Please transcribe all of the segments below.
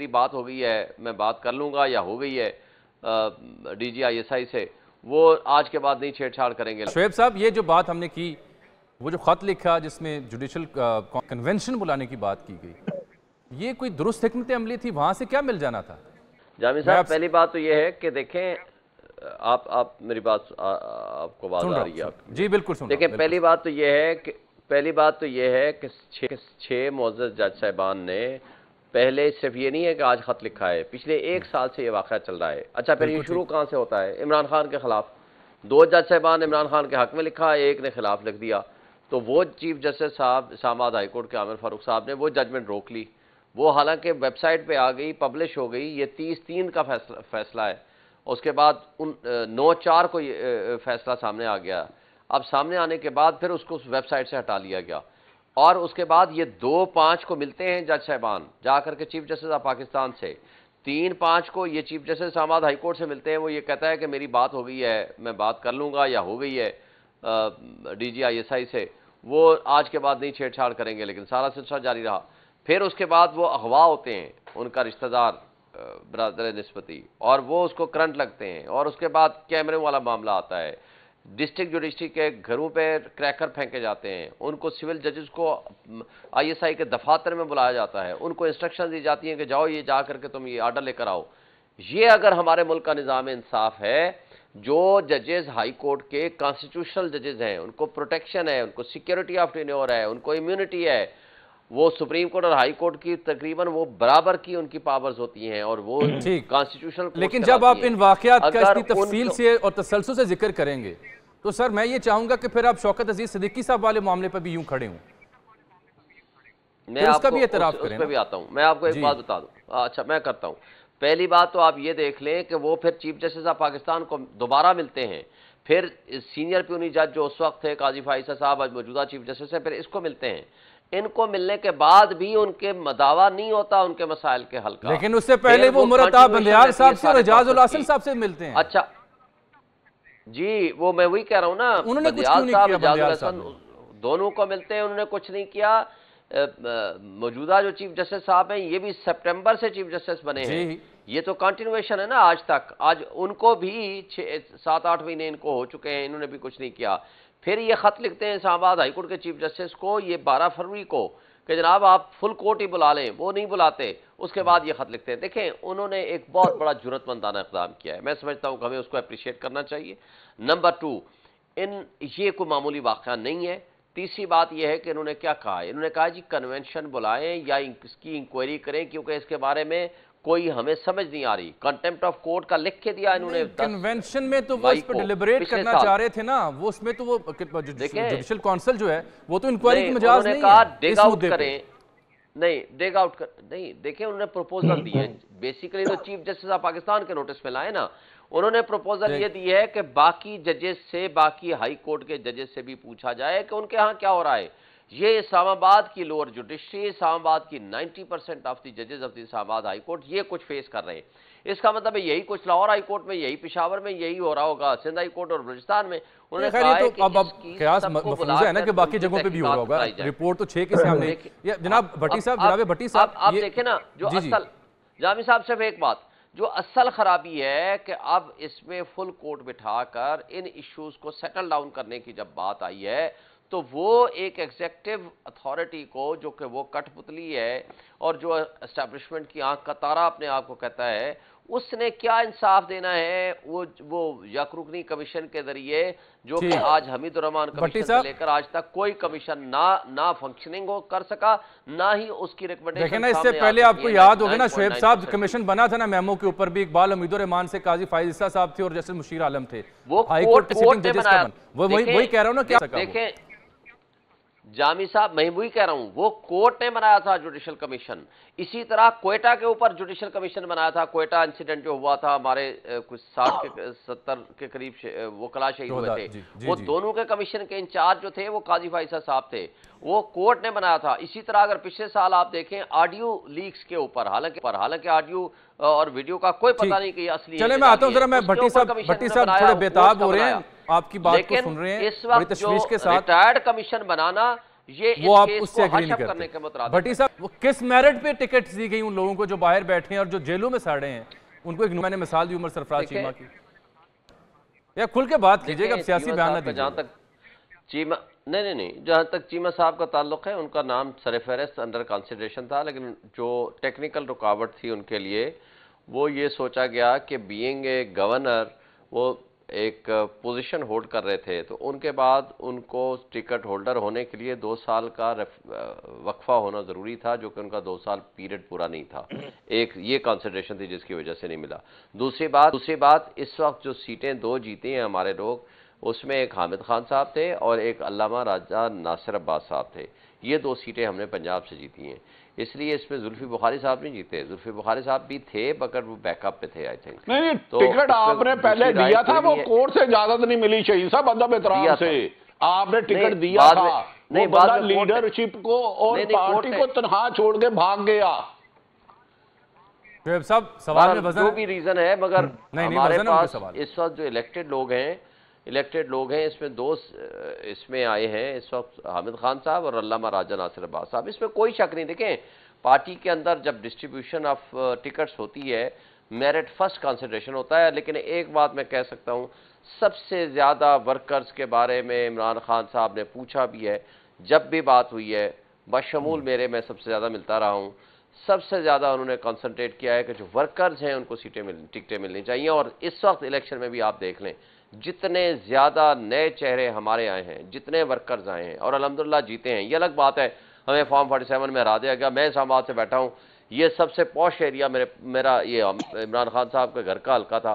मेरी बात हो गई है, मैं बात कर लूंगा या हो गई है DGISI से, वो आज के बाद नहीं छेड़छाड़ करेंगे। शोएब साहब, ये जो बात हमने की, वो जो खत लिखा जिसमें जुडिशल कन्वेंशन बुलाने की बात की गई, ये कोई दुरुस्त हिकमत अमली थी? वहां से क्या मिल जाना था? जामी साहब, पहली बात तो ये है कि देखें, आप मेरी बात आपको बात आ रही है आप? जी बिल्कुल सुन। देखें, पहली बात तो ये है कि 6 मुअज़्ज़ज़ जज साहिबान ने पहले सिर्फ ये नहीं है कि आज खत लिखा है, पिछले 1 साल से ये वाक़या चल रहा है। अच्छा, फिर ये शुरू कहाँ से होता है? इमरान खान के खिलाफ 2 जज साहिबान ने इमरान खान के हक में लिखा, एक ने खिलाफ लिख दिया, तो वो चीफ जस्टिस साहब इस्लामाबाद हाई कोर्ट के आमिर फारूक साहब ने वो जजमेंट रोक ली। वो हालांकि वेबसाइट पे आ गई, पब्लिश हो गई, ये 30/3 का फैसला है। उसके बाद 9/4 को ये फैसला सामने आ गया। अब सामने आने के बाद फिर उसको उस वेबसाइट से हटा लिया गया, और उसके बाद ये 2/5 को मिलते हैं जज साहिबान जाकर के चीफ जस्टिस ऑफ पाकिस्तान से, 3/5 को ये chief justice Islamabad high court से मिलते हैं। वो ये कहता है कि मेरी बात हो गई है, मैं बात कर लूँगा या हो गई है DGISI से, वो आज के बाद नहीं छेड़छाड़ करेंगे, लेकिन सारा सिलसिला जारी रहा। फिर उसके बाद वो अगवा होते हैं, उनका रिश्तेदार बरादर निस्बती, और वो उसको करंट लगते हैं, और उसके बाद कैमरे वाला मामला आता है, डिस्ट्रिक्ट जुडिशरी के घरों पे क्रैकर फेंके जाते हैं, उनको सिविल जजेस को ISI के दफातर में बुलाया जाता है, उनको इंस्ट्रक्शन दी जाती हैं कि जाओ ये जा करके तुम ये आर्डर लेकर आओ। ये अगर हमारे मुल्क का निज़ाम इंसाफ है, जो जजेस हाई कोर्ट के कॉन्स्टिट्यूशनल जजेस हैं, उनको प्रोटेक्शन है, उनको सिक्योरिटी ऑफ टेन्योर है, उनको इम्यूनिटी है, वो सुप्रीम कोर्ट और हाई कोर्ट की तकरीबन वो बराबर की उनकी पावर्स होती हैं, और वो कॉन्स्टिट्यूशनल। लेकिन जब आप इन वाकयात का इतनी तफसील से और तसलसल से जिक्र करेंगे, तो सर मैं ये चाहूंगा कि फिर आप शौकत अजीज सिद्दीकी साहब वाले मामले पर भी यूं खड़े हूं, मैं उसका भी एतराफ करें। उस पर भी आता हूं। मैं आपको एक बात बता दूं। अच्छा, मैं करता हूं। पहली बात तो आप ये देख लें कि वो फिर चीफ जस्टिस ऑफ पाकिस्तान को दोबारा मिलते हैं, फिर सीनियर प्यूनी जज जो उस वक्त थे काजी फाइसा साहब, आज मौजूदा चीफ जस्टिस है, फिर इसको मिलते हैं। इनको मिलने के बाद भी उनके दावा नहीं होता उनके मसाइल के हल का, लेकिन उससे पहले वो मुराताब बंदियार साहब से और एजाज उल हसन साहब से मिलते हैं। अच्छा जी, वो मैं वही कह रहा हूं ना, उन्होंने कुछ क्यों नहीं किया? एजाज उल हसन दोनों को मिलते हैं, उन्होंने कुछ नहीं किया। मौजूदा जो चीफ जस्टिस साहब हैं, ये भी सितंबर से चीफ जस्टिस बने हैं, ये तो कंटिन्यूएशन है ना आज तक। आज उनको भी 7-8 महीने इनको हो चुके हैं, इन्होंने भी कुछ नहीं किया। फिर ये खत लिखते हैं इस्लामाबाद हाई कोर्ट के चीफ जस्टिस को, ये 12 फरवरी को, कि जनाब आप फुल कोर्ट ही बुला लें, वो नहीं बुलाते। उसके बाद ये खत लिखते हैं। देखें, उन्होंने एक बहुत बड़ा जुर्रतमंदाना इक़दाम किया है, मैं समझता हूं कि हमें उसको अप्रिशिएट करना चाहिए। नंबर 2, ये कोई मामूली वाक़या नहीं है। तीसरी बात यह है कि इन्होंने क्या कहा है, इन्होंने कहा जी कन्वेंशन बुलाएं या इसकी इंक्वायरी करें, क्योंकि इसके बारे में कोई हमें समझ नहीं आ रही। कंटेम्प्ट ऑफ कोर्ट का लिख के दिया इन्होंने। कन्वेंशन में तो वो इस पर डिलिबरेट करना चाह रहे थे ना, वो उसमें तो वो जुडिशल काउंसिल जो है वो तो इंक्वायरी की मजाज नहीं है। डिग आउट करें, नहीं डिग आउट कर, नहीं देखें, उन्होंने प्रपोजल दी है बेसिकली, तो चीफ जस्टिस ऑफ पाकिस्तान के नोटिस में लाए ना। उन्होंने प्रपोजल ये दी है कि बाकी जजेस से, बाकी हाई कोर्ट के जजेस से भी पूछा जाए कि उनके यहाँ क्या हो रहा है। ये इस्लामाबाद की लोअर जुडिशरी, इस्लामाबाद की 90% ऑफ द जजेस of the Islamabad high court ये कुछ फेस कर रहे हैं। इसका मतलब है यही कुछ लाहौर हाई कोर्ट में, यही पेशावर में यही हो रहा होगा, सिंध हाई कोर्ट और बलूचिस्तान में। उन्होंने कहा है कि अब कयास मफरूज़ा है ना कि बाकी जगहों पे भी हो रहा होगा। रिपोर्ट तो 6 के सामने। जनाब भट्टी साहब, आप देखें ना, जो असल जामी साहब, सिर्फ एक बात, जो असल खराबी है कि अब इसमें फुल कोर्ट बिठाकर इन इश्यूज को सेटल डाउन करने की जब बात आई है, तो वो एक एग्जेक्टिव अथॉरिटी को, जो कि वो कठपुतली है और जो एस्टैब्लिशमेंट की आंख का तारा अपने आप को कहता है, उसने क्या इंसाफ देना है? वो यकरुकनी कमीशन के जरिए, जो कि आज हमीदुर रहमान कमीशन से लेकर आज तक कोई कमीशन ना फंक्शनिंग कर सका, ना ही उसकी रिकमेंडेशन। देखिए ना, इससे पहले आपको याद होगा ना, शोएब साहब कमीशन बना था ना मेमो के ऊपर भी, इकबाल हमीदुर रहमान से काजी फाइजा साहब थे और जस्टिस मुशीर आलम थे, वो हाई कोर्ट के सिटिंग जजेस का। वही कह रहा हूं ना, क्या देखें जामी साहब, मैं वही कह रहा हूं, वो कोर्ट ने बनाया था जुडिशल कमीशन। इसी तरह क्वेटा के ऊपर जुडिशल कमीशन बनाया था। क्वेटा इंसिडेंट जो हुआ था, हमारे कुछ 60-70 के करीब वकला शहीद हुए थे, वो दोनों के कमीशन के इंचार्ज जो थे वो काजी फाइसा साहब थे, वो कोर्ट ने बनाया था। इसी तरह अगर पिछले साल आप देखें ऑडियो लीक्स के ऊपर, हालांकि ऑडियो और वीडियो का कोई पता नहीं कि असली। चले मैं आता हूं जरा, मैं भट्टी साहब थोड़े बेताब हो रहे हैं, आपकी बात को सुन रहे हैं इस वक्त। जो रिटायर्ड कमीशन बनाना, ये वो इस आप केस उससे को एग्री नहीं हशप करने करते। के मुताबिक भट्टी साहब, वो किस मेरिट पे टिकट दी गई उन लोगों को जो बाहर बैठे हैं और जो जेलों में सड़े हैं? उनको एक मैंने मिसाल दी, उमर सरफराज देखें, चीमा की। या खुल के बात कीजिएगा, अब सियासी चीमा बयान ना साहब का जहां दीजिएगा। तक चीमा नहीं, जहां तक चीमा साहब का ताल्लुक है, उनका नाम सरफहरिस्त अंडर कंसिडरेशन था, लेकिन जो टेक्निकल रुकावट थी उनके लिए, वो ये सोचा गया कि बीइंग ए गवर्नर वो एक पोजीशन होल्ड कर रहे थे, तो उनके बाद उनको टिकट होल्डर होने के लिए 2 साल का वक्फा होना ज़रूरी था, जो कि उनका 2 साल पीरियड पूरा नहीं था। एक ये कंसिडरेशन थी जिसकी वजह से नहीं मिला। दूसरी बात इस वक्त जो सीटें 2 जीती हैं हमारे लोग, उसमें एक हामिद खान साहब थे और एक अल्लामा राजा नासिर अब्बास साहब थे। ये 2 सीटें हमने पंजाब से जीती हैं, इसलिए इसमें जुल्फी बुखारी साहब नहीं जीते। जुल्फी बुखारी साहब भी थे, मगर वो बैकअप पे थे आई थिंक। नहीं, तो टिकट आपने पहले दिया था, वो कोर्ट से इजाजत नहीं मिली। शहीद साहब, अदब एहतराम से आपने टिकट दिया था, वो बंदा लीडरशिप को और पार्टी को तनहा छोड़ के भाग गया। शोएब साहब, सवाल में वजन जो भी रीजन है, मगर हमारे पास सवाल इस वक्त जो इलेक्टेड लोग हैं इसमें 2 इसमें आए हैं इस वक्त, हामिद खान साहब और अल्लामा राजा नासिर अब्बास साहब। इसमें कोई शक नहीं। देखें, पार्टी के अंदर जब डिस्ट्रीब्यूशन ऑफ टिकट्स होती है, मेरिट फर्स्ट कंसिडरेशन होता है। लेकिन एक बात मैं कह सकता हूं, सबसे ज्यादा वर्कर्स के बारे में इमरान खान साहब ने पूछा भी है, जब भी बात हुई है, बशमूल मेरे, मैं सबसे ज्यादा मिलता रहा हूं, सबसे ज्यादा उन्होंने कंसंट्रेट किया है कि जो वर्कर्स हैं उनको टिकटें मिलनी चाहिए। और इस वक्त इलेक्शन में भी आप देख लें, जितने ज्यादा नए चेहरे हमारे आए हैं, जितने वर्कर्स आए हैं और अल्हम्दुलिल्लाह जीते हैं। ये अलग बात है, हमें फॉर्म 47 में हरा दिया गया। मैं इस्लामाबाद से बैठा हूँ, ये सबसे पॉश एरिया मेरा ये इमरान खान साहब के घर का हल्का था,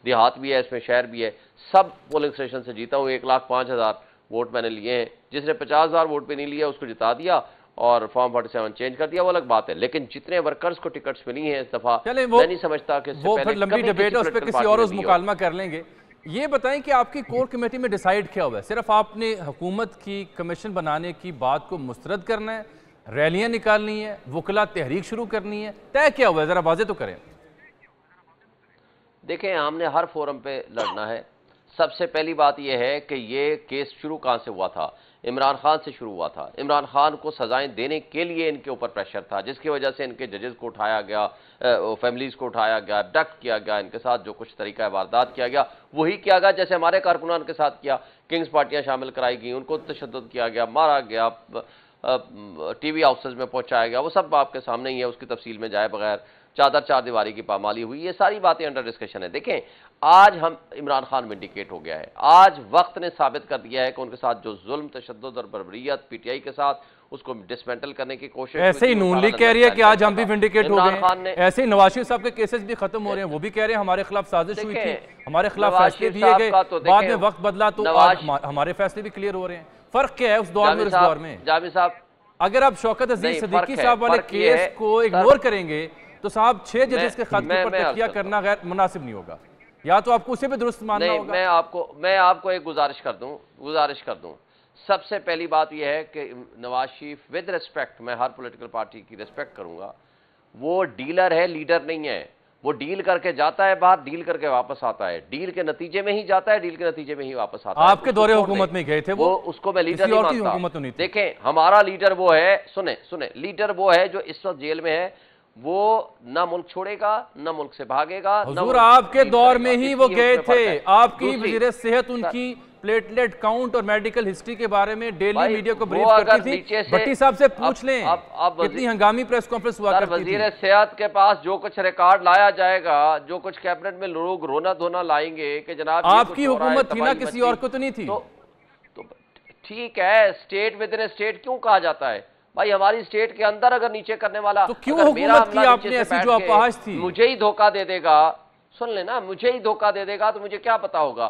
देहात भी है, इसमें शहर भी है। सब पोलिंग स्टेशन से जीता हूँ। 1,05,000 वोट मैंने लिए हैं। जिसने 50,000 वोट पे नहीं लिया उसको जिता दिया और फॉर्म 47 चेंज कर दिया, वो अलग बात है। लेकिन जितने वर्कर्स को टिकट्स मिली हैं इस दफा, मैं नहीं समझता कि वो फिर लंबी डिबेट है, उस पर किसी और रोज मुकालमा कर लेंगे। ये बताएं कि आपकी कोर कमेटी में डिसाइड क्या हुआ है? सिर्फ आपने हुकूमत की कमीशन बनाने की बात को मुस्तरद करना है, रैलियां निकालनी है, वकला तहरीक शुरू करनी है, तय क्या हुआ है? जरा वाज़ेह तो करें। देखें, हमने हर फोरम पे लड़ना है। सबसे पहली बात यह है कि ये केस शुरू कहां से हुआ था? इमरान खान से शुरू हुआ था। इमरान खान को सजाएं देने के लिए इनके ऊपर प्रेशर था, जिसकी वजह से इनके जजेस को उठाया गया, फैमिलीज को उठाया गया, अबडक्ट किया गया, इनके साथ जो कुछ तरीका वारदात किया गया वही किया गया जैसे हमारे कारकुनान के साथ किया। किंग्स पार्टियां शामिल कराई गई, उनको तशद्दुद किया गया, मारा गया, टीवी हाउसेज में पहुंचाया गया। वो सब आपके सामने ही है, उसकी तफसील में जाए बगैर चादर चार दीवारी की पामाली हुई, ये सारी बातें अंडर डिस्कशन है। देखें, आज हम इमरान खान विंडिकेट हो गया है। आज वक्त ने साबित कर दिया है कि उनके साथ जो जुल्म, तशद्दुद और बर्बरियत पीटीआई के साथ, उसको डिसमेंटल करने की कोशिश। ऐसे ही नून लीग कह रही है कि आज हम भी विंडिकेट हो गए। ऐसे ही नवाज शरीफ साहब के केसेस भी खत्म हो रहे हैं, वो भी कह रहे हैं हमारे खिलाफ साजिश हुई थी, हमारे खिलाफ फैसले दिए गए, बाद में वक्त बदला तो आज हमारे फैसले भी क्लियर हो रहे हैं। फर्क क्या है उस दौर में, इस दौर में? जावेद साहब, अगर आप शौकत अजीज सिद्दीकी साहब वाले केस को इग्नोर करेंगे तो साहब 6 जजेस के खत के ऊपर तकिया करना गैर मुनासिब नहीं होगा, या तो आपको उसे भी दुरुस्त मानना होगा। मैं आपको एक गुजारिश कर दूं। सबसे पहली बात यह है कि नवाज शरीफ, विद रिस्पेक्ट, मैं हर पॉलिटिकल पार्टी की रिस्पेक्ट करूंगा, वो डीलर है, लीडर नहीं है। वो डील करके जाता है बाहर, डील करके वापस आता है, डील के नतीजे में ही जाता है, डील के नतीजे में ही वापस आता है। आपके दौरे हुकूमत में गए थे वो, उसको मैं लीडर नहीं मानता। देखें, हमारा लीडर वो है, सुने, लीडर वो है जो इस वक्त जेल में है। वो ना मुल्क छोड़ेगा, ना मुल्क से भागेगा। हुजूर, आपके दौर में ही वो गए थे। आपकी वज़ीर सेहत उनकी प्लेटलेट काउंट और मेडिकल हिस्ट्री के बारे में डेली मीडिया को ब्रीफ करती थी। भट्टी साहब से पूछ लें, कितनी हंगामी प्रेस कॉन्फ्रेंस हुआ करती थी। वज़ीर सेहत के पास जो कुछ रिकॉर्ड लाया जाएगा, जो कुछ कैबिनेट में लोग रोना धोना लाएंगे कि जनाब आपकी हुकूमत थी ना, किसी और को तो नहीं थी। तो ठीक है, स्टेट विद इन स्टेट क्यों कहा जाता है भाई? हमारी स्टेट के अंदर अगर नीचे करने वाला, तो क्यों हुकूमत की आपने ऐसी जो अपाहज थी? मुझे ही धोखा दे देगा, सुन लेना, मुझे ही धोखा दे देगा तो मुझे क्या पता होगा?